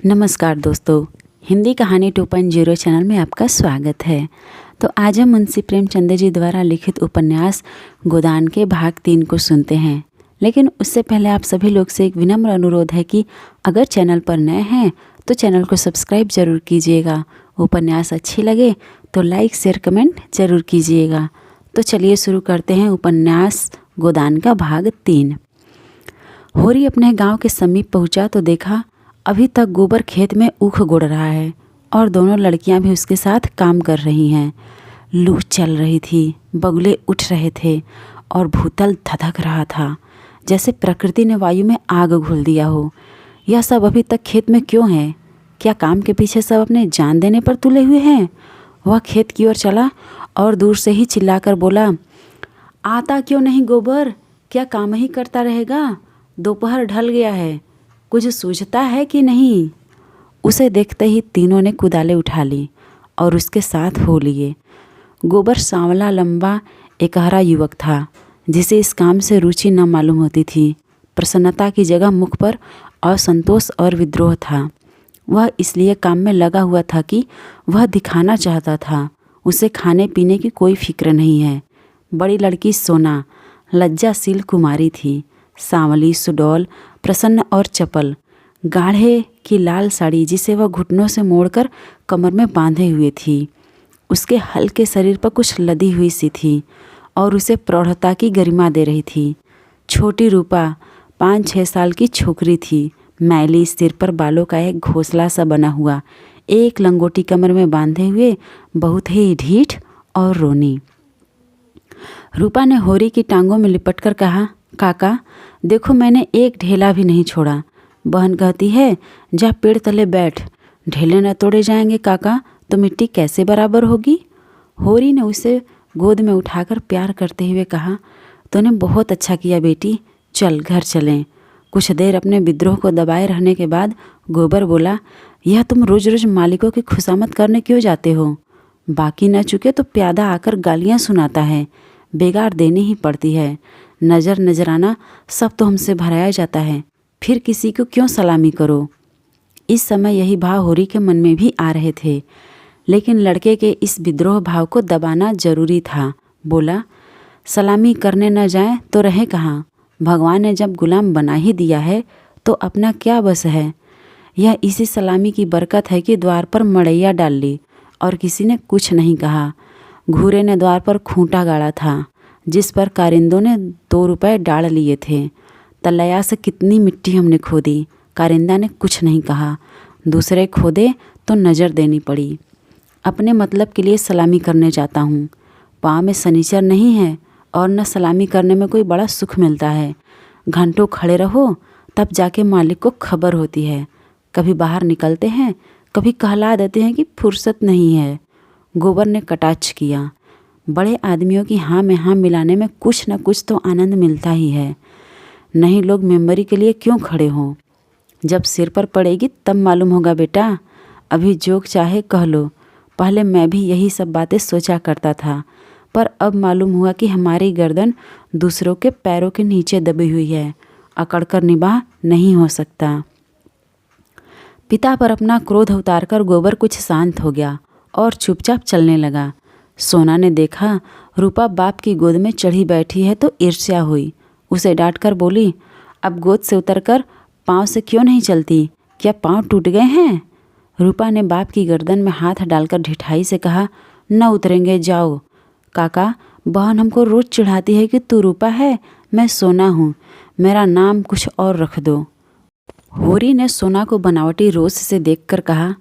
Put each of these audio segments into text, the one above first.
नमस्कार दोस्तों, हिंदी कहानी 2.0 चैनल में आपका स्वागत है। तो आज हम मुंशी प्रेमचंद जी द्वारा लिखित उपन्यास गोदान के भाग 3 को सुनते हैं। लेकिन उससे पहले आप सभी लोग से एक विनम्र अनुरोध है कि अगर चैनल पर नए हैं तो चैनल को सब्सक्राइब ज़रूर कीजिएगा। उपन्यास अच्छी लगे तो लाइक शेयर कमेंट ज़रूर कीजिएगा। तो चलिए शुरू करते हैं उपन्यास गोदान का भाग 3। होरी अपने गांव के समीप पहुंचा तो देखा अभी तक गोबर खेत में ऊख गोड़ रहा है और दोनों लड़कियां भी उसके साथ काम कर रही हैं। लू चल रही थी, बगुले उठ रहे थे और भूतल धधक रहा था, जैसे प्रकृति ने वायु में आग घोल दिया हो। यह सब अभी तक खेत में क्यों है? क्या काम के पीछे सब अपने जान देने पर तुले हुए हैं? वह खेत की ओर चला और दूर से ही चिल्लाकर बोला, आता क्यों नहीं गोबर? क्या काम ही करता रहेगा? दोपहर ढल गया है, कुछ सूझता है कि नहीं? उसे देखते ही तीनों ने कुदाले उठा ली और उसके साथ हो लिए। गोबर सांवला लंबा एकहरा युवक था, जिसे इस काम से रुचि न मालूम होती थी। प्रसन्नता की जगह मुख पर असंतोष और विद्रोह था। वह इसलिए काम में लगा हुआ था कि वह दिखाना चाहता था उसे खाने पीने की कोई फिक्र नहीं है। बड़ी लड़की सोना लज्जाशील कुमारी थी, सांवली, सुडौल, प्रसन्न और चपल। गाढ़े की लाल साड़ी जिसे वह घुटनों से मोड़कर कमर में बांधे हुए थी, उसके हल्के शरीर पर कुछ लदी हुई सी थी और उसे प्रौढ़ता की गरिमा दे रही थी। छोटी रूपा 5-6 साल की छोकरी थी, मैली, सिर पर बालों का एक घोंसला सा बना हुआ, एक लंगोटी कमर में बांधे हुए, बहुत ही ढीठ और रोनी। रूपा ने होरी की टांगों में लिपटकर कहा, काका देखो, मैंने एक ढेला भी नहीं छोड़ा। बहन कहती है जा पेड़ तले बैठ, ढेले न तोड़े जाएंगे काका तो मिट्टी कैसे बराबर होगी? होरी ने उसे गोद में उठाकर प्यार करते हुए कहा, तूने बहुत अच्छा किया बेटी, चल घर चलें। कुछ देर अपने विद्रोह को दबाए रहने के बाद गोबर बोला, यह तुम रोज रोज मालिकों की खुशामद करने क्यों जाते हो? बाकी न चुके तो प्यादा आकर गालियाँ सुनाता है, बेगार देनी ही पड़ती है। नज़र नजराना सब तो हमसे भराया जाता है, फिर किसी को क्यों सलामी करो? इस समय यही भाव होरी के मन में भी आ रहे थे, लेकिन लड़के के इस विद्रोह भाव को दबाना जरूरी था। बोला, सलामी करने न जाए तो रहे कहाँ? भगवान ने जब गुलाम बना ही दिया है तो अपना क्या बस है? यह इसी सलामी की बरकत है कि द्वार पर मड़ैया डाल ली और किसी ने कुछ नहीं कहा। घूरे ने द्वार पर खूंटा गाड़ा था, जिस पर कारिंदों ने 2 रुपए डाल लिए थे। तलैया से कितनी मिट्टी हमने खोदी, कारिंदा ने कुछ नहीं कहा। दूसरे खोदे तो नज़र देनी पड़ी। अपने मतलब के लिए सलामी करने जाता हूँ। पाँव में सनीचर नहीं है और न सलामी करने में कोई बड़ा सुख मिलता है। घंटों खड़े रहो तब जाके मालिक को खबर होती है। कभी बाहर निकलते हैं, कभी कहला देते हैं कि फुर्सत नहीं है। गोबर ने कटाक्ष किया, बड़े आदमियों की हाँ में हाँ मिलाने में कुछ न कुछ तो आनंद मिलता ही है। नहीं लोग मेंबरी के लिए क्यों खड़े हों? जब सिर पर पड़ेगी तब मालूम होगा बेटा। अभी जोक चाहे कह लो। पहले मैं भी यही सब बातें सोचा करता था, पर अब मालूम हुआ कि हमारी गर्दन दूसरों के पैरों के नीचे दबी हुई है, अकड़कर निभाह नहीं हो सकता। पिता पर अपना क्रोध उतारकर गोबर कुछ शांत हो गया और चुपचाप चलने लगा। सोना ने देखा रूपा बाप की गोद में चढ़ी बैठी है तो ईर्ष्या हुई। उसे डांटकर बोली, अब गोद से उतरकर पाँव से क्यों नहीं चलती? क्या पाँव टूट गए हैं? रूपा ने बाप की गर्दन में हाथ डालकर ढिठाई से कहा, न उतरेंगे, जाओ। काका बहन हमको रोज चिढ़ाती है कि तू रूपा है, मैं सोना हूँ, मेरा नाम कुछ और रख दो। होरी ने सोना को बनावटी रोष से देखकर कहा,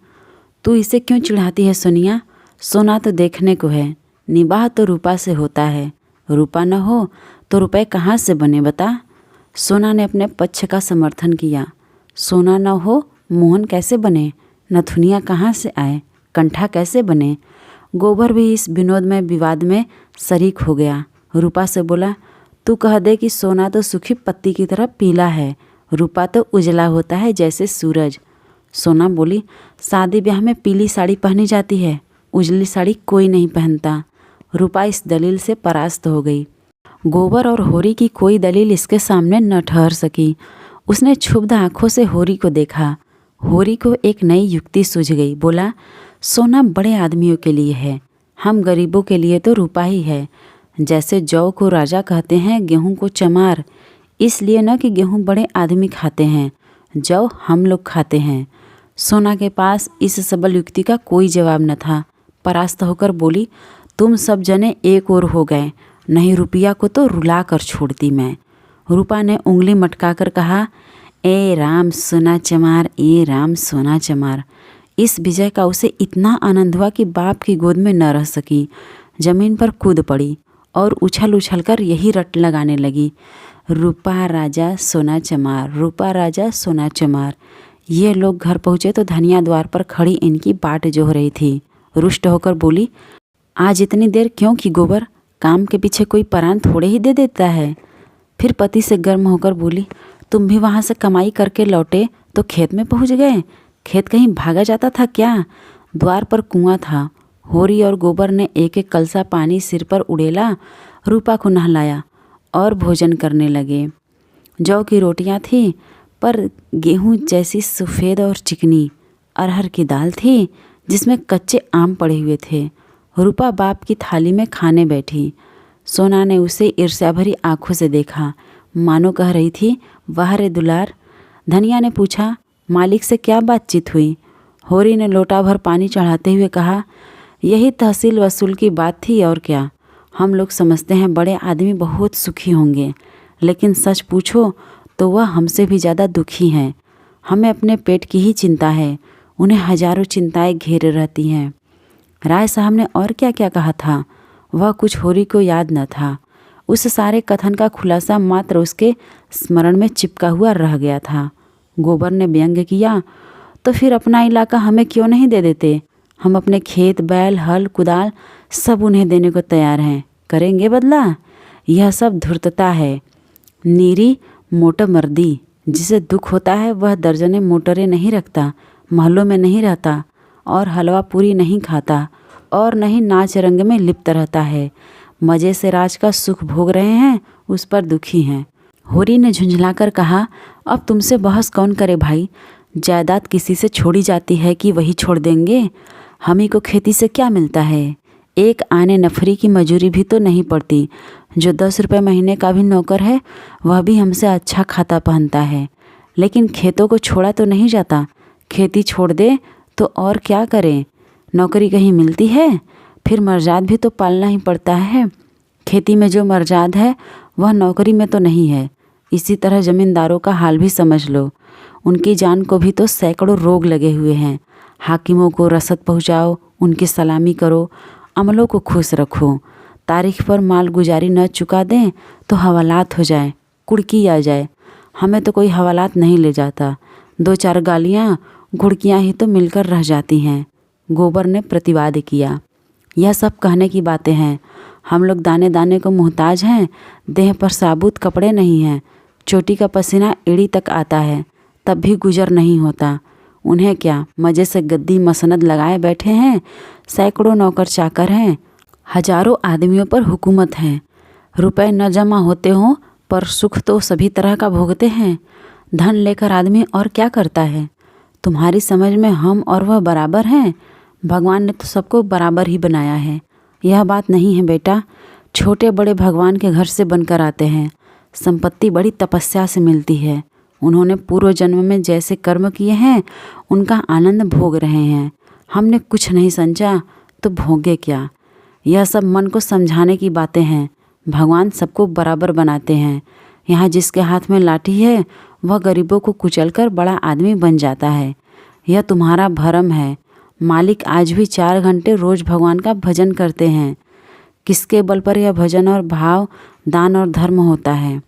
तू इसे क्यों चिढ़ाती है सोनिया? सोना तो देखने को है, निबाह तो रूपा से होता है। रूपा न हो तो रुपए कहाँ से बने बता? सोना ने अपने पक्ष का समर्थन किया। सोना न हो मोहन कैसे बने? नथुनिया कहाँ से आए? कंठा कैसे बने? गोबर भी इस विनोद में विवाद में शरीक हो गया। रूपा से बोला, तू कह दे कि सोना तो सूखी पत्ती की तरह पीला है, रूपा तो उजला होता है जैसे सूरज। सोना बोली, शादी ब्याह में पीली साड़ी पहनी जाती है, उजली साड़ी कोई नहीं पहनता। रूपा इस दलील से परास्त हो गई। गोबर और होरी की कोई दलील इसके सामने न ठहर सकी। उसने क्षुब्ध आंखों से होरी को देखा। होरी को एक नई युक्ति सूझ गई। बोला, सोना बड़े आदमियों के लिए है, हम गरीबों के लिए तो रूपा ही है। जैसे जौ को राजा कहते हैं, गेहूं को चमार, इसलिए न कि गेहूं बड़े आदमी खाते हैं, जौ हम लोग खाते हैं। सोना के पास इस सबल युक्ति का कोई जवाब न था। परास्त होकर बोली, तुम सब जने एक ओर हो गए, नहीं रुपया को तो रुला कर छोड़ती मैं। रूपा ने उंगली मटका कर कहा, ए राम सोना चमार, ए राम सोना चमार। इस विजय का उसे इतना आनंद हुआ कि बाप की गोद में न रह सकी, जमीन पर कूद पड़ी और उछल उछल कर यही रट लगाने लगी, रूपा राजा सोना चमार, रूपा राजा सोना चमार। ये लोग घर पहुँचे तो धनिया द्वार पर खड़ी इनकी बाट जोह रही थी। रुष्ट होकर बोली, आज इतनी देर क्यों की गोबर, काम के पीछे कोई परान थोड़े ही दे देता है। फिर पति से गर्म होकर बोली, तुम भी वहाँ से कमाई करके लौटे तो खेत में पहुँच गए, खेत कहीं भागा जाता था क्या। द्वार पर कुआं था। होरी और गोबर ने एक एक कलसा पानी सिर पर उड़ेला, रूपा को नहलाया और भोजन करने लगे। जौ की रोटियां थी, पर गेहूं जैसी सफ़ेद और चिकनी। अरहर की दाल थी जिसमें कच्चे आम पड़े हुए थे। रूपा बाप की थाली में खाने बैठी। सोना ने उसे ईर्ष्या भरी आंखों से देखा, मानो कह रही थी, वाह रे दुलार। धनिया ने पूछा, मालिक से क्या बातचीत हुई। होरी ने लोटा भर पानी चढ़ाते हुए कहा, यही तहसील वसूल की बात थी और क्या। हम लोग समझते हैं बड़े आदमी बहुत सुखी होंगे, लेकिन सच पूछो तो वह हमसे भी ज़्यादा दुखी हैं। हमें अपने पेट की ही चिंता है, उन्हें हजारों चिंताएं घेरे रहती हैं। राय साहब ने और क्या क्या कहा था, वह कुछ होरी को याद न था। उस सारे कथन का खुलासा मात्र उसके स्मरण में चिपका हुआ रह गया था। गोबर ने व्यंग्य किया, तो फिर अपना इलाका हमें क्यों नहीं दे देते। हम अपने खेत, बैल, हल, कुदाल सब उन्हें देने को तैयार हैं। करेंगे बदला। यह सब धूर्तता है, नीरी मोटमर्दी। जिसे दुख होता है वह दर्जने मोटरें नहीं रखता, महलों में नहीं रहता और हलवा पूरी नहीं खाता और नहीं नाच रंग में लिप्त रहता है। मज़े से राज का सुख भोग रहे हैं, उस पर दुखी हैं। होरी ने झुंझलाकर कहा, अब तुमसे बहस कौन करे भाई। जायदाद किसी से छोड़ी जाती है कि वही छोड़ देंगे। हम ही को खेती से क्या मिलता है। एक आने नफरी की मजूरी भी तो नहीं पड़ती। जो 10 रुपये महीने का भी नौकर है वह भी हमसे अच्छा खाता पहनता है। लेकिन खेतों को छोड़ा तो नहीं जाता। खेती छोड़ दे तो और क्या करें। नौकरी कहीं मिलती है, फिर मर्जाद भी तो पालना ही पड़ता है। खेती में जो मर्जाद है वह नौकरी में तो नहीं है। इसी तरह ज़मींदारों का हाल भी समझ लो। उनकी जान को भी तो सैकड़ों रोग लगे हुए हैं। हाकिमों को रसद पहुँचाओ, उनकी सलामी करो, अमलों को खुश रखो। तारीख पर माल गुजारी न चुका दें तो हवालात हो जाए, कुड़की आ जाए। हमें तो कोई हवालात नहीं ले जाता। 2-4 गालियाँ घुड़कियाँ ही तो मिलकर रह जाती हैं। गोबर ने प्रतिवाद किया, यह सब कहने की बातें हैं। हम लोग दाने दाने को मोहताज हैं। देह पर साबुत कपड़े नहीं हैं। चोटी का पसीना एड़ी तक आता है, तब भी गुजर नहीं होता। उन्हें क्या, मज़े से गद्दी मसनद लगाए बैठे हैं। सैकड़ों नौकर चाकर हैं, हजारों आदमियों पर हुकूमत है। रुपए न जमा होते हों पर सुख तो सभी तरह का भोगते हैं। धन लेकर आदमी और क्या करता है। तुम्हारी समझ में हम और वह बराबर हैं। भगवान ने तो सबको बराबर ही बनाया है। यह बात नहीं है बेटा। छोटे बड़े भगवान के घर से बनकर आते हैं। संपत्ति बड़ी तपस्या से मिलती है। उन्होंने पूर्व जन्म में जैसे कर्म किए हैं उनका आनंद भोग रहे हैं। हमने कुछ नहीं समझा तो भोगे क्या। यह सब मन को समझाने की बातें हैं। भगवान सबको बराबर बनाते हैं। यहाँ जिसके हाथ में लाठी है वह गरीबों को कुचलकर बड़ा आदमी बन जाता है। यह तुम्हारा भरम है। मालिक आज भी 4 घंटे रोज़ भगवान का भजन करते हैं। किसके बल पर यह भजन और भाव, दान और धर्म होता है?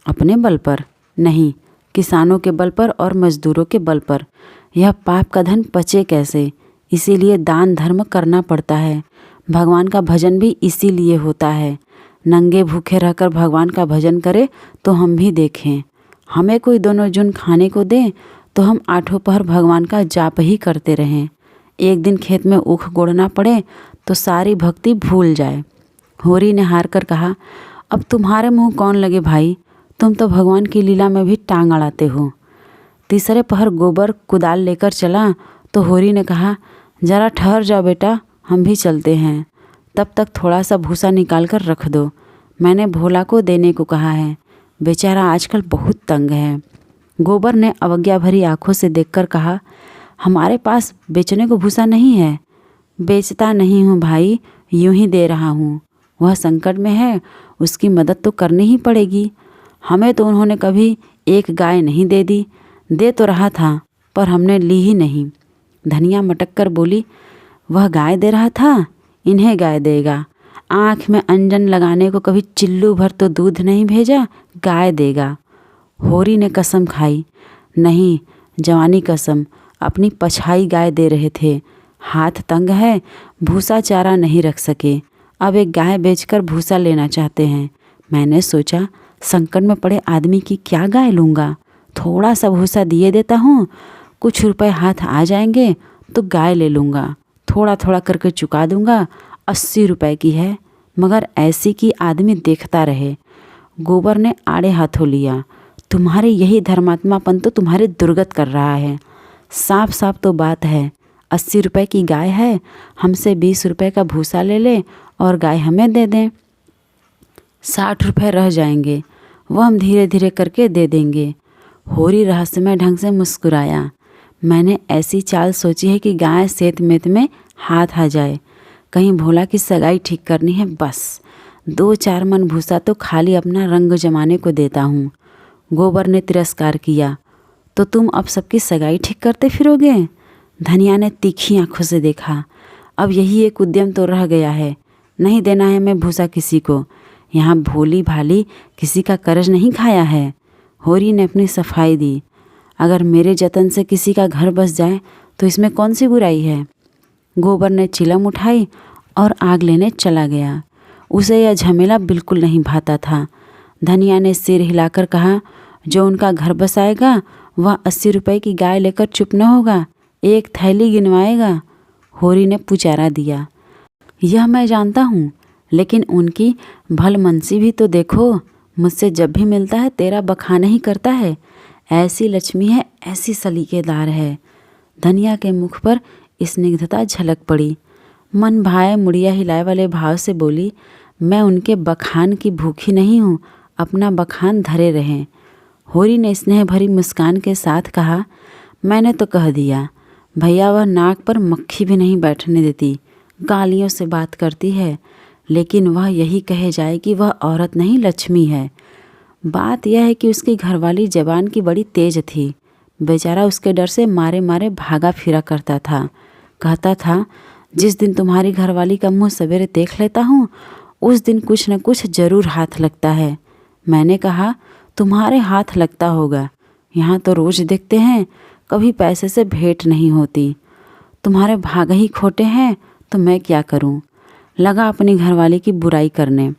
अपने बल पर नहीं, किसानों के बल पर और मजदूरों के बल पर। यह पाप का धन पचे कैसे, इसीलिए दान धर्म करना पड़ता है। भगवान का भजन भी इसीलिए होता है। नंगे भूखे रहकर भगवान का भजन करे तो हम भी देखें। हमें कोई दोनों जुन खाने को दे तो हम 8 पहर भगवान का जाप ही करते रहें। एक दिन खेत में ऊख गोड़ना पड़े तो सारी भक्ति भूल जाए। होरी ने हार कर कहा, अब तुम्हारे मुँह कौन लगे भाई। तुम तो भगवान की लीला में भी टांग अड़ाते हो। तीसरे पहर गोबर कुदाल लेकर चला तो होरी ने कहा, ज़रा ठहर जाओ बेटा, हम भी चलते हैं। तब तक थोड़ा सा भूसा निकाल कर रख दो, मैंने भोला को देने को कहा है, बेचारा आजकल बहुत तंग है। गोबर ने अवज्ञा भरी आंखों से देखकर कहा, हमारे पास बेचने को भूसा नहीं है। बेचता नहीं हूँ भाई, यूं ही दे रहा हूँ। वह संकट में है, उसकी मदद तो करनी ही पड़ेगी। हमें तो उन्होंने कभी एक गाय नहीं दे दी, दे तो रहा था पर हमने ली ही नहीं। धनिया मटक कर बोली, वह गाय दे रहा था, इन्हें गाय देगा। आँख में अंजन लगाने को कभी चिल्लू भर तो दूध नहीं भेजा, गाय देगा। होरी ने कसम खाई, नहीं जवानी कसम, अपनी पछाई गाय दे रहे थे। हाथ तंग है, भूसा चारा नहीं रख सके, अब एक गाय बेचकर भूसा लेना चाहते हैं। मैंने सोचा संकट में पड़े आदमी की क्या गाय लूँगा, थोड़ा सा भूसा दिए देता हूँ, कुछ रुपए हाथ आ जाएंगे तो गाय ले लूँगा, थोड़ा थोड़ा करके चुका दूँगा। 80 रुपए की है, मगर ऐसी कि आदमी देखता रहे। गोबर ने आड़े हाथों लिया, तुम्हारे यही धर्मात्मापन तो तुम्हारे दुर्गत कर रहा है। साफ साफ तो बात है, 80 रुपए की गाय है, हमसे 20 रुपए का भूसा ले ले और गाय हमें दे दें, 60 रुपए रह जाएंगे, वह हम धीरे धीरे करके दे देंगे। होरी रहस्यमय ढंग से मुस्कुराया, मैंने ऐसी चाल सोची है कि गाय सेत मेत में हाथ आ जाए। कहीं भोला की सगाई ठीक करनी है, बस 2-4 मन भूसा तो खाली अपना रंग जमाने को देता हूँ। गोबर ने तिरस्कार किया, तो तुम अब सबकी सगाई ठीक करते फिरोगे? धनिया ने तीखी आंखों से देखा, अब यही एक उद्यम तो रह गया है, नहीं देना है मैं भूसा किसी को। यहाँ भोली भाली किसी का कर्ज नहीं खाया है। होरी ने अपनी सफाई दी, अगर मेरे जतन से किसी का घर बस जाए तो इसमें कौन सी बुराई है। गोबर ने चिलम उठाई और आग लेने चला गया। उसे यह झमेला बिल्कुल नहीं भाता था। धनिया ने सिर हिलाकर कहा, जो उनका घर बसाएगा वह 80 रुपए की गाय लेकर चुप न होगा, एक थैली गिनवाएगा। होरी ने पुचारा दिया, यह मैं जानता हूँ, लेकिन उनकी भलमनसी भी तो देखो, मुझसे जब भी मिलता है तेरा बखान ही करता है। ऐसी लक्ष्मी है, ऐसी सलीकेदार है। धनिया के मुख पर स्निग्धता झलक पड़ी। मन भाए मुड़िया हिलाए वाले भाव से बोली, मैं उनके बखान की भूखी नहीं हूँ, अपना बखान धरे रहें। होरी ने स्नेह भरी मुस्कान के साथ कहा, मैंने तो कह दिया, भैया वह नाक पर मक्खी भी नहीं बैठने देती, गालियों से बात करती है, लेकिन वह यही कहे जाए कि वह औरत नहीं लक्ष्मी है। बात यह है कि उसकी घरवाली जबान की बड़ी तेज थी। बेचारा उसके डर से मारे मारे भागा फिरा करता था। कहता था, जिस दिन तुम्हारी घरवाली का मुंह सवेरे देख लेता हूँ उस दिन कुछ न कुछ ज़रूर हाथ लगता है। मैंने कहा, तुम्हारे हाथ लगता होगा, यहाँ तो रोज़ देखते हैं, कभी पैसे से भेंट नहीं होती। तुम्हारे भाग ही खोटे हैं तो मैं क्या करूँ। लगा अपनी घरवाली की बुराई करने।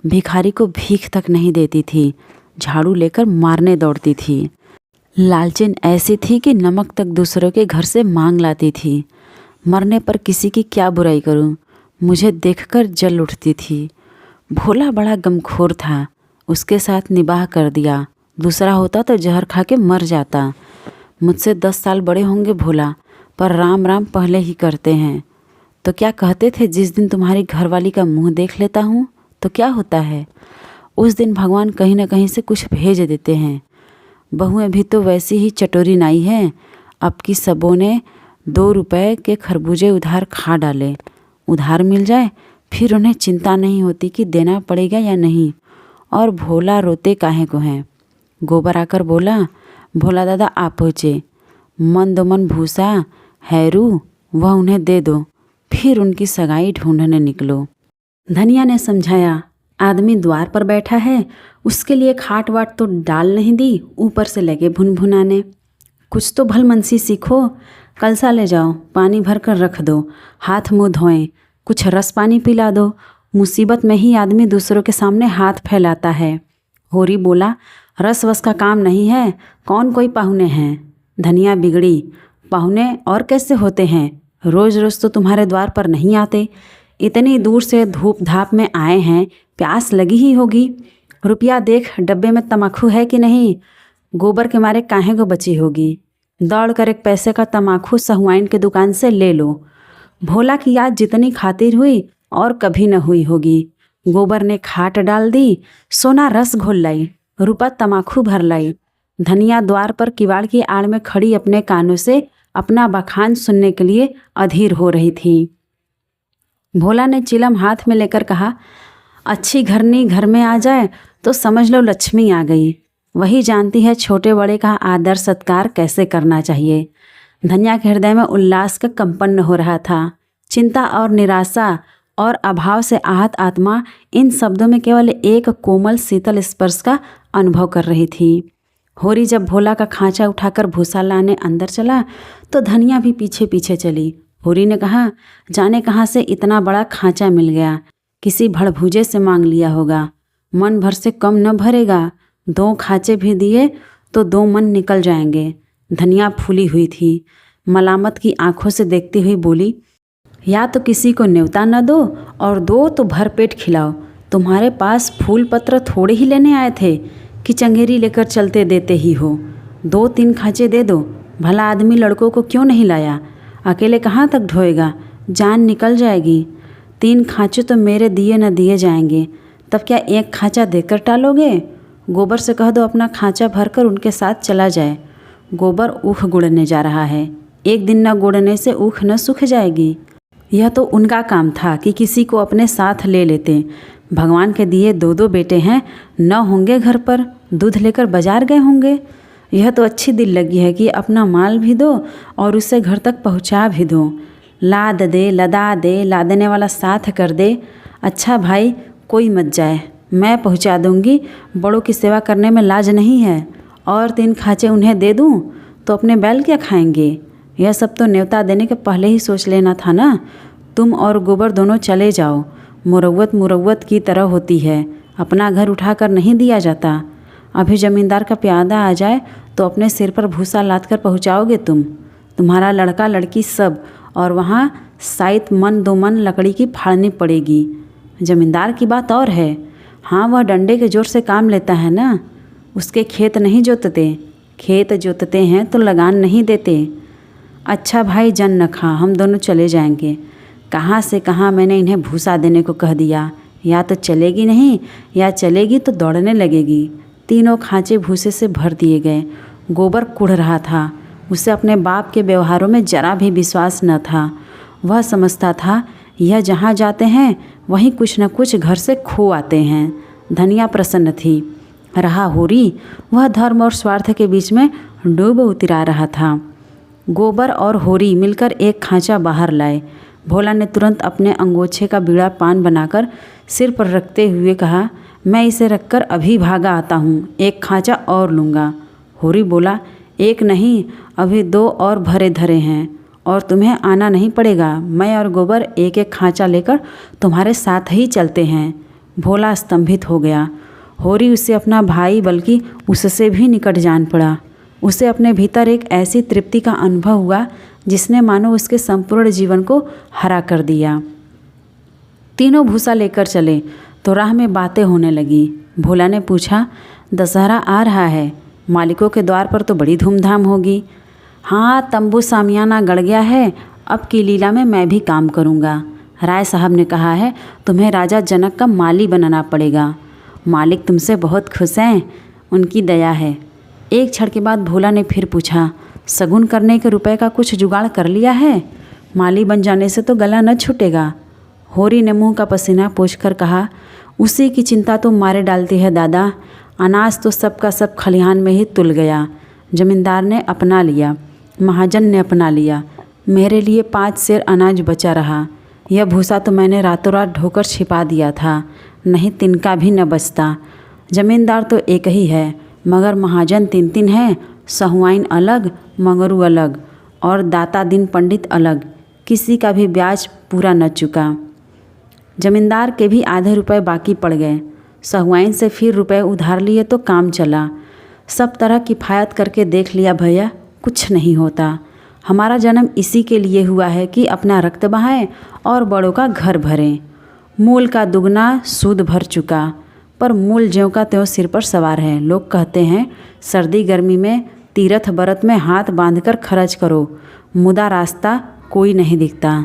भिखारी को भीख तक नहीं देती थी, झाड़ू लेकर मारने दौड़ती थी। लालचन ऐसी थी कि नमक तक दूसरों के घर से मांग लाती थी। मरने पर किसी की क्या बुराई करूं, मुझे देखकर जल उठती थी। भोला बड़ा गमखोर था, उसके साथ निबाह कर दिया, दूसरा होता तो जहर खा के मर जाता। मुझसे 10 साल बड़े होंगे भोला, पर राम राम पहले ही करते हैं। तो क्या कहते थे, जिस दिन तुम्हारी घरवाली का मुंह देख लेता हूँ तो क्या होता है, उस दिन भगवान कहीं न कहीं से कुछ भेज देते हैं। बहुएं भी तो वैसी ही चटोरी नाई हैं। अब की सबों ने 2 रुपए के खरबूजे उधार खा डाले। उधार मिल जाए फिर उन्हें चिंता नहीं होती कि देना पड़ेगा या नहीं। और भोला रोते काहे को हैं। गोबर आकर बोला, भोला दादा आप पहुँचे, मन दो मन भूसा हैरू वह उन्हें दे दो, फिर उनकी सगाई ढूंढने निकलो। धनिया ने समझाया, आदमी द्वार पर बैठा है, उसके लिए खाट वाट तो डाल नहीं दी, ऊपर से लगे भुनभुनाने। कुछ तो भलमनसी सीखो, कलसा ले जाओ, पानी भर कर रख दो, हाथ मुँह धोएं, कुछ रस पानी पिला दो। मुसीबत में ही आदमी दूसरों के सामने हाथ फैलाता है। होरी बोला, रस वस का काम नहीं है, कौन कोई पाहुने हैं। धनिया बिगड़ी, पाहुने और कैसे होते हैं, रोज़ रोज़ तो तुम्हारे द्वार पर नहीं आते, इतनी दूर से धूप धाप में आए हैं, प्यास लगी ही होगी। रुपया देख, डब्बे में तमाकू है कि नहीं, गोबर के मारे काहे को बची होगी। दौड़ कर एक पैसे का तमाकू सहुआइन के दुकान से ले लो। भोला की याद जितनी खातिर हुई और कभी न हुई होगी। गोबर ने खाट डाल दी, सोना रस घोल लाई, रुपा तमाकू भर लाई। धनिया द्वार पर किवाड़ की आड़ में खड़ी अपने कानों से अपना बखान सुनने के लिए अधीर हो रही थी। भोला ने चिलम हाथ में लेकर कहा, अच्छी घरनी घर में आ जाए तो समझ लो लक्ष्मी आ गई। वही जानती है छोटे बड़े का आदर सत्कार कैसे करना चाहिए। धनिया के हृदय में उल्लास का कंपन हो रहा था। चिंता और निराशा और अभाव से आहत आत्मा इन शब्दों में केवल एक कोमल शीतल स्पर्श का अनुभव कर रही थी। होरी जब भोला का खांचा उठाकर भूसा लाने अंदर चला तो धनिया भी पीछे पीछे चली। होरी ने कहा, जाने कहाँ से इतना बड़ा खांचा मिल गया, किसी भड़भूजे से मांग लिया होगा। मन भर से कम न भरेगा, 2 खांचे भी दिए तो 2 मन निकल जाएंगे। धनिया फूली हुई थी, मलामत की आंखों से देखती हुई बोली, या तो किसी को न्योता न दो और दो तो भरपेट खिलाओ। तुम्हारे पास फूल पत्र थोड़े ही लेने आए थे कि चंगेरी लेकर चलते देते ही हो। 2-3 खांचे दे दो, भला आदमी लड़कों को क्यों नहीं लाया। अकेले कहाँ तक ढोएगा, जान निकल जाएगी। 3 खांचे तो मेरे दिए न दिए जाएंगे, तब क्या 1 खांचा देकर टालोगे। गोबर से कह दो अपना खांचा भरकर उनके साथ चला जाए। गोबर ऊख गुड़ने जा रहा है, एक दिन न गुड़ने से ऊख न सूख जाएगी। यह तो उनका काम था कि किसी को अपने साथ ले लेते। भगवान के दिए 2-2 बेटे हैं, न होंगे घर पर, दूध लेकर बाजार गए होंगे। यह तो अच्छी दिल लगी है कि अपना माल भी दो और उसे घर तक पहुंचा भी दो। लाद दे, लदा दे, लादने वाला साथ कर दे। अच्छा भाई, कोई मत जाए, मैं पहुंचा दूंगी। बड़ों की सेवा करने में लाज नहीं है। और 3 खांचे उन्हें दे दूं तो अपने बैल क्या खाएंगे। यह सब तो न्योता देने के पहले ही सोच लेना था ना। तुम और गोबर दोनों चले जाओ। मुरव्वत की तरह होती है, अपना घर उठाकर नहीं दिया जाता। अभी जमींदार का प्यादा आ जाए तो अपने सिर पर भूसा लाद कर पहुँचाओगे तुम्हारा लड़का लड़की सब, और वहाँ साइत मन 2 मन लकड़ी की फाड़नी पड़ेगी। जमींदार की बात और है, हाँ वह डंडे के जोर से काम लेता है ना। उसके खेत नहीं जोतते, खेत जोतते हैं तो लगान नहीं देते। अच्छा भाई, जन न खा, हम दोनों चले जाएंगे। कहाँ से कहाँ मैंने इन्हें भूसा देने को कह दिया। या तो चलेगी नहीं, या चलेगी तो दौड़ने लगेगी। 3 खांचे भूसे से भर दिए गए। गोबर कुढ़ रहा था, उसे अपने बाप के व्यवहारों में जरा भी विश्वास न था। वह समझता था यह जहाँ जाते हैं वहीं कुछ न कुछ घर से खो आते हैं। धनिया प्रसन्न थी। रहा होरी, वह धर्म और स्वार्थ के बीच में डूब उतरा रहा था। गोबर और होरी मिलकर 1 खांचा बाहर लाए। भोला ने तुरंत अपने अंगोछे का बीड़ा पान बनाकर सिर पर रखते हुए कहा, मैं इसे रखकर अभी भागा आता हूँ, 1 खांचा और लूँगा। होरी बोला, 1 नहीं, अभी 2 और भरे धरे हैं और तुम्हें आना नहीं पड़ेगा। मैं और गोबर 1-1 खांचा लेकर तुम्हारे साथ ही चलते हैं। भोला स्तंभित हो गया। होरी उसे अपना भाई बल्कि उससे भी निकट जान पड़ा। उसे अपने भीतर एक ऐसी तृप्ति का अनुभव हुआ जिसने मानो उसके संपूर्ण जीवन को हरा कर दिया। तीनों भूसा लेकर चले तो राह में बातें होने लगी। भोला ने पूछा, दशहरा आ रहा है, मालिकों के द्वार पर तो बड़ी धूमधाम होगी। हाँ, तंबू सामियाना गड़ गया है, अब की लीला में मैं भी काम करूँगा। राय साहब ने कहा है तुम्हें राजा जनक का माली बनाना पड़ेगा। मालिक तुमसे बहुत खुश हैं, उनकी दया है। एक क्षण के बाद भोला ने फिर पूछा, शगुन करने के रुपए का कुछ जुगाड़ कर लिया है? माली बन जाने से तो गला न छूटेगा। होरी ने मुंह का पसीना पोंछकर कहा, उसी की चिंता तो मारे डालती है दादा। अनाज तो सबका सब खलिहान में ही तुल गया। जमींदार ने अपना लिया, महाजन ने अपना लिया, मेरे लिए 5 सेर अनाज बचा रहा। यह भूसा तो मैंने रातों रात ढोकर छिपा दिया था, नहीं तिनका भी न बचता। जमींदार तो एक ही है, मगर महाजन 3-3 हैं। सहुआइन अलग, मंगरू अलग और दाता दिन पंडित अलग। किसी का भी ब्याज पूरा न चुका। जमींदार के भी आधे रुपए बाकी पड़ गए। सहुआइन से फिर रुपए उधार लिए तो काम चला। सब तरह किफ़ायत करके देख लिया भैया, कुछ नहीं होता। हमारा जन्म इसी के लिए हुआ है कि अपना रक्त बहाएं और बड़ों का घर भरें। मूल का दुगना सूद भर चुका, पर मूल ज्यों का त्यों सिर पर सवार है। लोग कहते हैं सर्दी गर्मी में तीरथ व्रत में हाथ बांधकर खर्च करो, मुदा रास्ता कोई नहीं दिखता।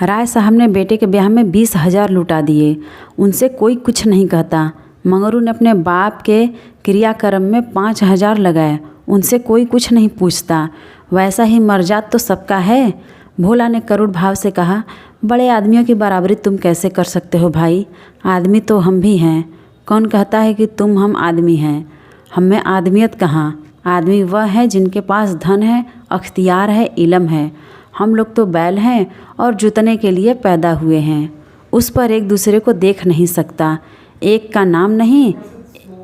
राय साहब ने बेटे के ब्याह में 20,000 लुटा दिए, उनसे कोई कुछ नहीं कहता। मंगरू ने अपने बाप के क्रियाक्रम में 5,000 लगाए, उनसे कोई कुछ नहीं पूछता। वैसा ही मर्जाद तो सबका है। भोला ने करुण भाव से कहा, बड़े आदमियों की बराबरी तुम कैसे कर सकते हो भाई? आदमी तो हम भी हैं। कौन कहता है कि तुम हम आदमी हैं? हम में आदमियत कहाँ? आदमी वह है जिनके पास धन है, अख्तियार है, इल्म है। हम लोग तो बैल हैं और जुतने के लिए पैदा हुए हैं। उस पर एक दूसरे को देख नहीं सकता। एक का नाम नहीं,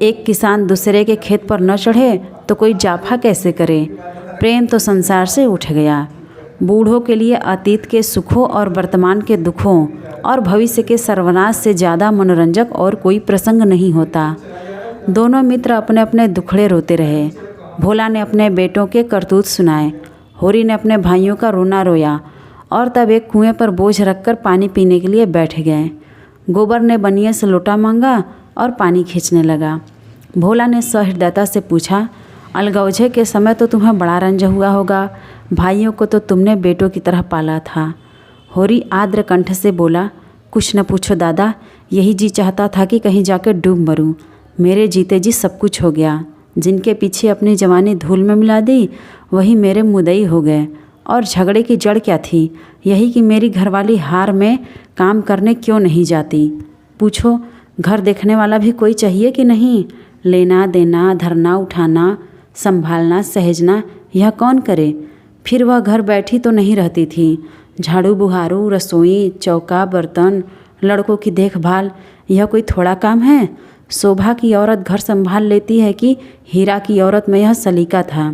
एक किसान दूसरे के खेत पर न चढ़े तो कोई जाफा कैसे करे? प्रेम तो संसार से उठ गया। बूढ़ों के लिए अतीत के सुखों और वर्तमान के दुखों और भविष्य के सर्वनाश से ज़्यादा मनोरंजक और कोई प्रसंग नहीं होता। दोनों मित्र अपने अपने दुखड़े रोते रहे। भोला ने अपने बेटों के करतूत सुनाए, होरी ने अपने भाइयों का रोना रोया और तब एक कुएं पर बोझ रखकर पानी पीने के लिए बैठ गए। गोबर ने बनिए से लोटा मांगा और पानी खींचने लगा। भोला ने सहृदयता से पूछा, अलगौझे के समय तो तुम्हें बड़ा रंज हुआ होगा, भाइयों को तो तुमने बेटों की तरह पाला था। होरी आर्द्र कंठ से बोला, कुछ न पूछो दादा, यही जी चाहता था कि कहीं जाकर डूब मरूं। मेरे जीते जी सब कुछ हो गया। जिनके पीछे अपनी जवानी धूल में मिला दी वही मेरे मुदई हो गए। और झगड़े की जड़ क्या थी? यही कि मेरी घरवाली हार में काम करने क्यों नहीं जाती। पूछो, घर देखने वाला भी कोई चाहिए कि नहीं? लेना देना, धरना उठाना, संभालना सहेजना, यह कौन करे? फिर वह घर बैठी तो नहीं रहती थी। झाड़ू बुहारू, रसोई, चौका बर्तन, लड़कों की देखभाल, यह कोई थोड़ा काम है? शोभा की औरत घर संभाल लेती है कि हीरा की औरत में यह सलीका था।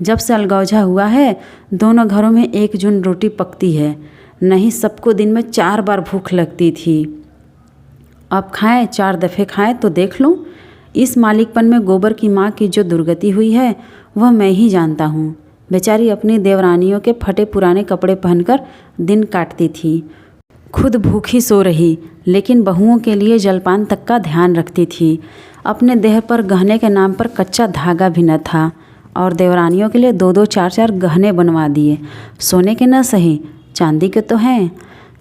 जब से अलगौझा हुआ है दोनों घरों में एक जून रोटी पकती है, नहीं सबको दिन में 4 बार भूख लगती थी। अब खाएं, 4 दफ़े खाएं तो देख लूँ। इस मालिकपन में गोबर की माँ की जो दुर्गति हुई है वह मैं ही जानता हूँ। बेचारी अपनी देवरानियों के फटे पुराने कपड़े पहनकर दिन काटती थी, खुद भूखी सो रही, लेकिन बहुओं के लिए जलपान तक का ध्यान रखती थी। अपने देह पर गहने के नाम पर कच्चा धागा भी न था और देवरानियों के लिए 2-2, 4-4 गहने बनवा दिए। सोने के न सही, चांदी के तो हैं।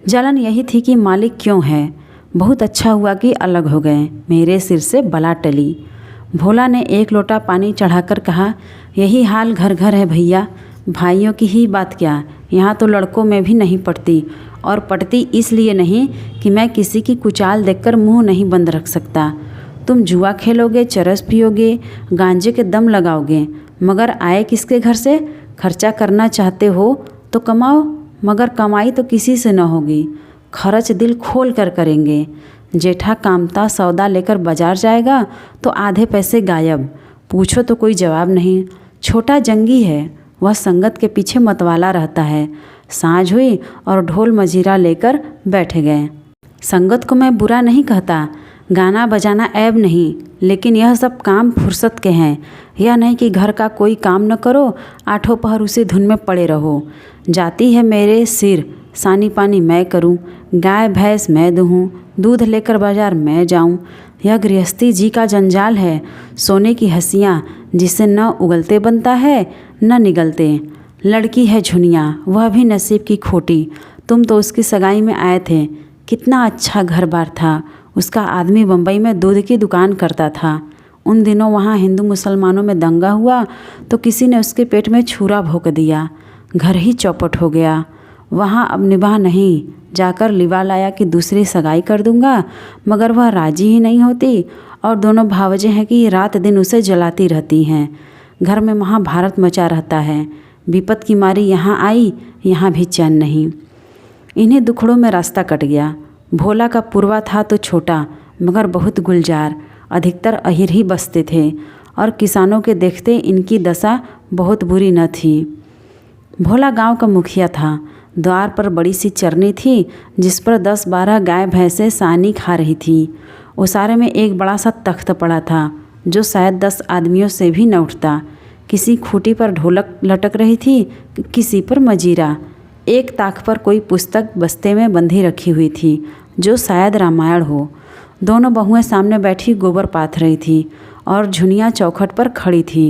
जलन यही थी कि मालिक क्यों है। बहुत अच्छा हुआ कि अलग हो गए, मेरे सिर से बला टली। भोला ने एक लोटा पानी चढ़ाकर कहा, यही हाल घर घर है भैया। भाइयों की ही बात क्या, यहाँ तो लड़कों में भी नहीं पड़ती। और पड़ती इसलिए नहीं कि मैं किसी की कुचाल देखकर मुंह नहीं बंद रख सकता। तुम जुआ खेलोगे, चरस पियोगे, गांजे के दम लगाओगे, मगर आए किसके घर से? खर्चा करना चाहते हो तो कमाओ, मगर कमाई तो किसी से न होगी। खर्च दिल खोल कर करेंगे। जेठा कामता सौदा लेकर बाजार जाएगा तो आधे पैसे गायब। पूछो तो कोई जवाब नहीं। छोटा जंगी है, वह संगत के पीछे मतवाला रहता है। सांझ हुई और ढोल मजीरा लेकर बैठ गए। संगत को मैं बुरा नहीं कहता, गाना बजाना ऐब नहीं, लेकिन यह सब काम फुर्सत के हैं। यह नहीं कि घर का कोई काम न करो, आठों पहर उसी धुन में पड़े रहो। जाती है मेरे सिर, सानी पानी मैं करूं, गाय भैंस मैं दूहूँ, दूध लेकर बाजार मैं जाऊं। यह गृहस्थी जी का जंजाल है, सोने की हंसियाँ जिसे न उगलते बनता है न निगलते। लड़की है झुनिया, वह भी नसीब की खोटी। तुम तो उसकी सगाई में आए थे, कितना अच्छा घर बार था। उसका आदमी बम्बई में दूध की दुकान करता था। उन दिनों वहाँ हिंदू मुसलमानों में दंगा हुआ तो किसी ने उसके पेट में छुरा भोंक दिया, घर ही चौपट हो गया। वहाँ अब निभाह नहीं, जाकर लिवा लाया कि दूसरी सगाई कर दूंगा, मगर वह राजी ही नहीं होती और दोनों भावजें हैं कि रात दिन उसे जलाती रहती हैं। घर में महाभारत मचा रहता है। विपत की मारी यहाँ आई, यहाँ भी चैन नहीं। इन्हीं दुखड़ों में रास्ता कट गया। भोला का पूर्वा था तो छोटा मगर बहुत गुलजार, अधिकतर अहिर ही बसते थे और किसानों के देखते इनकी दशा बहुत बुरी न थी। भोला गांव का मुखिया था। द्वार पर बड़ी सी चरनी थी जिस पर 10-12 गाय भैंसें सानी खा रही थी। उसारे में एक बड़ा सा तख्त पड़ा था जो शायद 10 आदमियों से भी न उठता। किसी खूंटी पर ढोलक लटक रही थी, किसी पर मजीरा। एक ताक पर कोई पुस्तक बस्ते में बंधी रखी हुई थी जो शायद रामायण हो। दोनों बहुएं सामने बैठी गोबर पाथ रही थी और झुनिया चौखट पर खड़ी थी।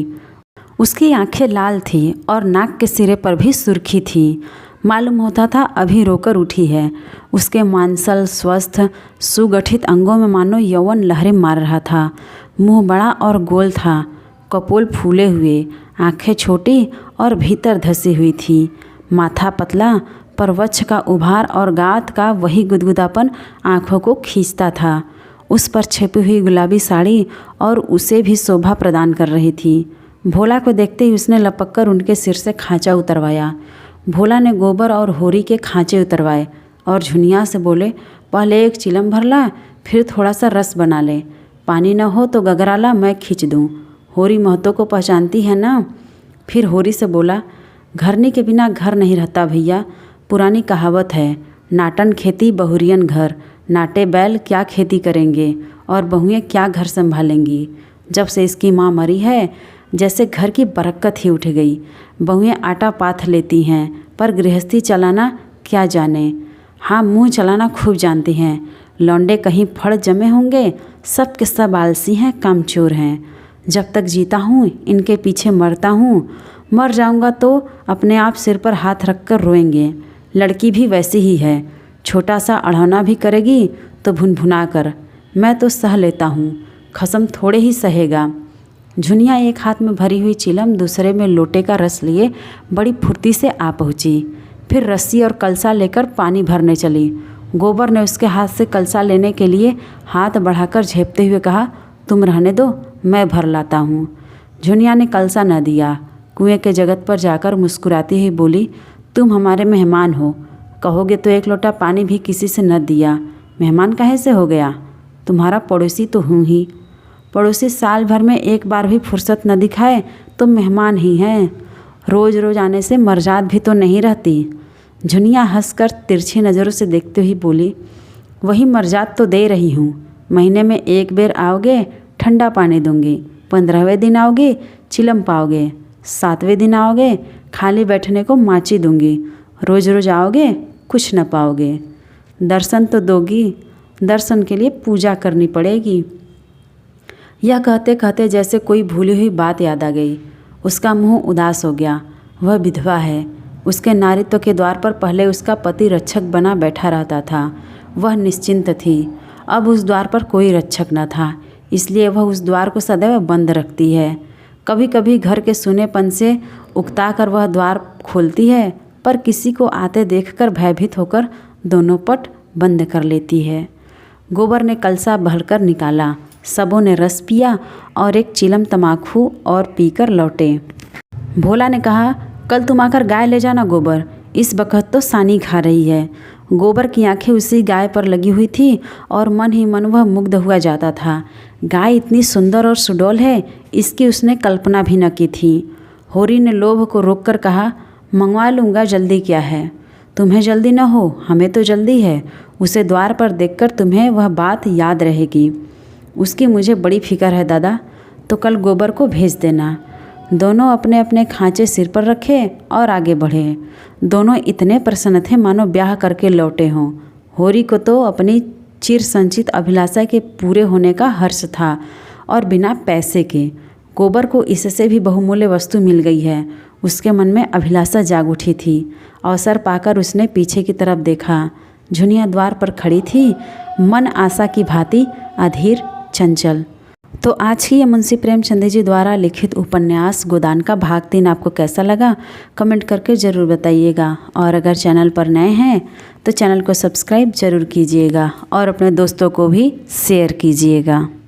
उसकी आंखें लाल थी और नाक के सिरे पर भी सुर्खी थी। मालूम होता था अभी रोकर उठी है। उसके मांसल स्वस्थ सुगठित अंगों में मानो यौवन लहरें मार रहा था। मुंह बड़ा और गोल था, कपोल फूले हुए, आंखें छोटी और भीतर धसी हुई थी। माथा पतला पर वक्ष का उभार और गात का वही गुदगुदापन आँखों को खींचता था। उस पर छिपी हुई गुलाबी साड़ी और उसे भी शोभा प्रदान कर रही थी। भोला को देखते ही उसने लपक कर उनके सिर से खांचा उतरवाया। भोला ने गोबर और होरी के खांचे उतरवाए और झुनिया से बोले, पहले एक चिलम भर ला, फिर थोड़ा सा रस बना ले। पानी न हो तो गगरा ला, मैं खींच दूँ। होरी महतो को पहचानती है ना? फिर होरी से बोला, घरनी के बिना घर नहीं रहता भैया। पुरानी कहावत है, नाटन खेती बहुरियन घर। नाटे बैल क्या खेती करेंगे और बहुएं क्या घर संभालेंगी। जब से इसकी माँ मरी है जैसे घर की बरकत ही उठ गई। बहुएं आटा पाथ लेती हैं पर गृहस्थी चलाना क्या जाने। हाँ, मुँह चलाना खूब जानती हैं। लौंडे कहीं फड़ जमे होंगे, सब के सब आलसी हैं, कामचोर हैं। जब तक जीता हूँ इनके पीछे मरता हूँ, मर जाऊँगा तो अपने आप सिर पर हाथ रख कर रोएंगे। लड़की भी वैसी ही है, छोटा सा अढ़ौना भी करेगी तो भुनभुना कर। मैं तो सह लेता हूँ, खसम थोड़े ही सहेगा। झुनिया एक हाथ में भरी हुई चिलम, दूसरे में लोटे का रस लिए बड़ी फुर्ती से आ पहुँची। फिर रस्सी और कलसा लेकर पानी भरने चली। गोबर ने उसके हाथ से कलसा लेने के लिए हाथ बढ़ाकर झेपते हुए कहा, तुम रहने दो, मैं भर लाता हूँ। झुनिया ने कलसा न दिया। कुएं के जगत पर जाकर मुस्कुराती हुई बोली, तुम हमारे मेहमान हो, कहोगे तो एक लोटा पानी भी किसी से न दिया। मेहमान काहे से हो गया? तुम्हारा पड़ोसी तो हूँ ही। पड़ोसी साल भर में एक बार भी फुर्सत न दिखाए तो मेहमान ही हैं। रोज़ रोज़ आने से मर्जाद भी तो नहीं रहती। झुनिया हंसकर तिरछी नज़रों से देखते हुए बोली, वही मर्जाद तो दे रही हूँ। महीने में एक बेर आओगे, ठंडा पानी दूंगी। 15वें दिन आओगे, चिलम पाओगे। 7वें दिन आओगे, खाली बैठने को माची दूंगी। रोज़ रोज़ आओगे, कुछ न पाओगे। दर्शन तो दोगी, दर्शन के लिए पूजा करनी पड़ेगी। यह कहते कहते जैसे कोई भूली हुई बात याद आ गई। उसका मुंह उदास हो गया। वह विधवा है। उसके नारित्व के द्वार पर पहले उसका पति रक्षक बना बैठा रहता था। वह निश्चिंत थी। अब उस द्वार पर कोई रक्षक न था, इसलिए वह उस द्वार को सदैव बंद रखती है। कभी कभी घर के सूनेपन से उकता कर वह द्वार खोलती है, पर किसी को आते देखकर भयभीत होकर दोनों पट बंद कर लेती है। गोबर ने कलसा भरकर निकाला। सबों ने रस पिया और एक चिलम तमाकू और पीकर लौटे। भोला ने कहा, कल तुम आकर गाय ले जाना गोबर, इस वक्त तो सानी खा रही है। गोबर की आंखें उसी गाय पर लगी हुई थी और मन ही मन वह मुग्ध हुआ जाता था। गाय इतनी सुंदर और सुडौल है, इसकी उसने कल्पना भी न की थी। होरी ने लोभ को रोककर कहा, मंगवा लूँगा, जल्दी क्या है? तुम्हें जल्दी न हो, हमें तो जल्दी है। उसे द्वार पर देखकर तुम्हें वह बात याद रहेगी। उसकी मुझे बड़ी फिक्र है दादा, तो कल गोबर को भेज देना। दोनों अपने अपने खांचे सिर पर रखे और आगे बढ़े। दोनों इतने प्रसन्न थे मानो ब्याह करके लौटे हों। होरी को तो अपनी चिर संचित अभिलाषा के पूरे होने का हर्ष था और बिना पैसे के। गोबर को इससे भी बहुमूल्य वस्तु मिल गई है। उसके मन में अभिलाषा जाग उठी थी। अवसर पाकर उसने पीछे की तरफ देखा। झुनिया द्वार पर खड़ी थी, मन आशा की भांति अधीर चंचल। तो आज की ये मुंशी प्रेमचंद जी द्वारा लिखित उपन्यास गोदान का भाग 3 आपको कैसा लगा, कमेंट करके ज़रूर बताइएगा। और अगर चैनल पर नए हैं तो चैनल को सब्सक्राइब ज़रूर कीजिएगा और अपने दोस्तों को भी शेयर कीजिएगा।